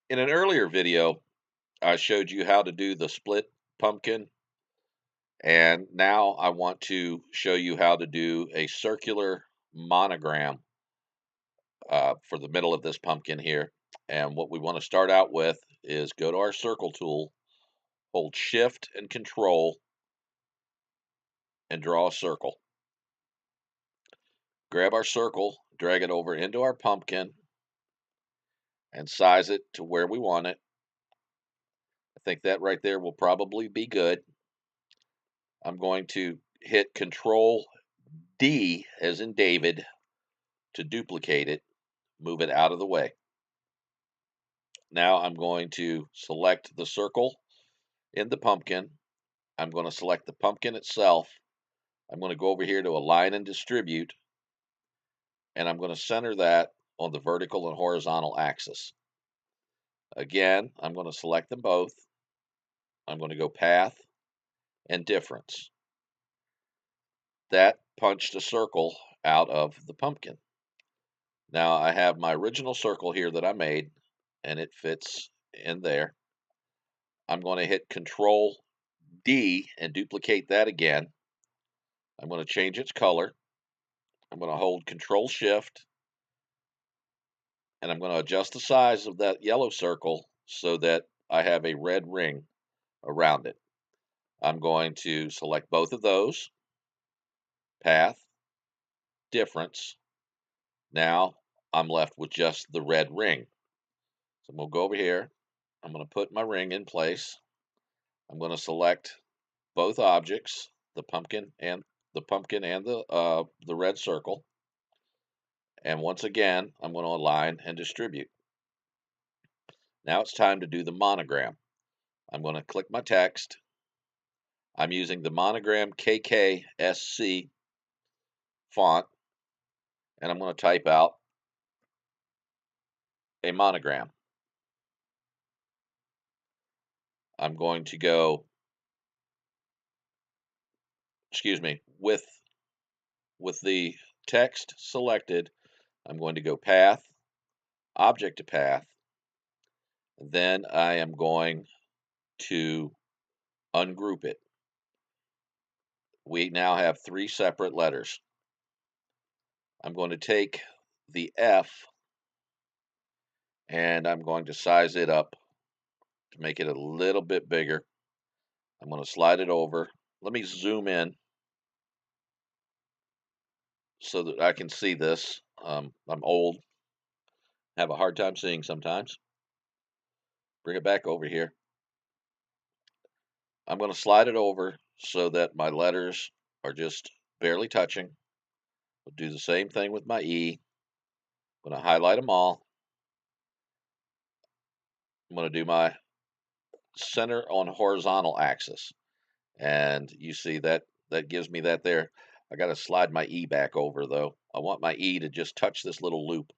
In an earlier video, I showed you how to do the split pumpkin, and now I want to show you how to do a circular monogram for the middle of this pumpkin here. And what we want to start out with is go to our circle tool, hold Shift and Control, and draw a circle. Grab our circle, drag it over into our pumpkin, and size it to where we want it. I think that right there will probably be good. I'm going to hit Control D as in David to duplicate it, move it out of the way. Now I'm going to select the circle in the pumpkin. I'm going to select the pumpkin itself. I'm going to go over here to Align and Distribute, and I'm going to center that on the vertical and horizontal axis. Again, I'm going to select them both. I'm going to go Path and Difference. That punched a circle out of the pumpkin. Now I have my original circle here that I made, and it fits in there. I'm going to hit Control D and duplicate that again. I'm going to change its color. I'm going to hold Control Shift, and I'm going to adjust the size of that yellow circle so that I have a red ring around it. I'm going to select both of those, Path, Difference. Now I'm left with just the red ring. So I'm going to go over here. I'm going to put my ring in place. I'm going to select both objects, the pumpkin and the red circle. And once again, I'm going to align and distribute. Now it's time to do the monogram. I'm going to click my text. I'm using the monogram KKSC font, and I'm going to type out a monogram. I'm going to go, with the text selected, I'm going to go Path, Object to Path. Then I am going to ungroup it. We now have three separate letters. I'm going to take the F and I'm going to size it up to make it a little bit bigger. I'm going to slide it over. Let me zoom in so that I can see this. I'm old, have a hard time seeing sometimes. Bring it back over here. I'm going to slide it over so that my letters are just barely touching. I'll do the same thing with my E. I'm going to highlight them all. I'm going to do my center on horizontal axis. And you see that gives me that there. I got to slide my E back over though. I want my E to just touch this little loop.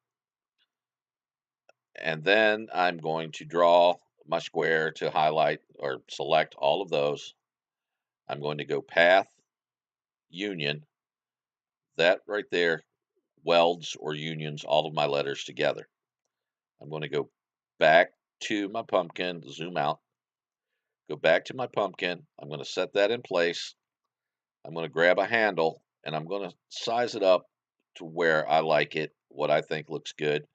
And then I'm going to draw my square to highlight or select all of those. I'm going to go Path, Union. That right there welds or unions all of my letters together. I'm going to go back to my pumpkin, zoom out, go back to my pumpkin. I'm going to set that in place. I'm going to grab a handle and I'm going to size it up to where I like it, what I think looks good.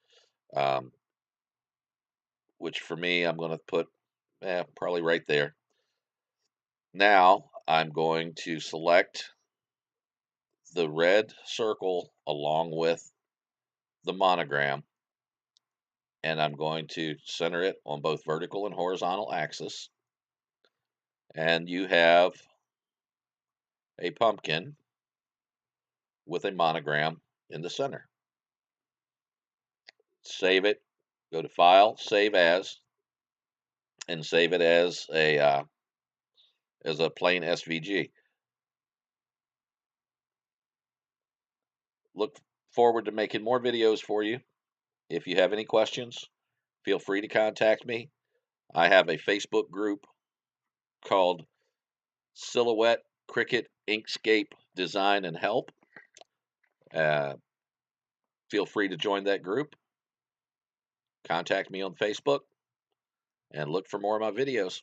Which for me, I'm going to put probably right there. Now I'm going to select the red circle along with the monogram, and I'm going to center it on both vertical and horizontal axis. And you have a pumpkin with a monogram in the center. Save it, go to File, Save As, and save it as a plain SVG. Look forward to making more videos for you. If you have any questions, feel free to contact me. I have a Facebook group called Silhouette Cricut Inkscape Design and Help. Feel free to join that group. Contact me on Facebook. and look for more of my videos.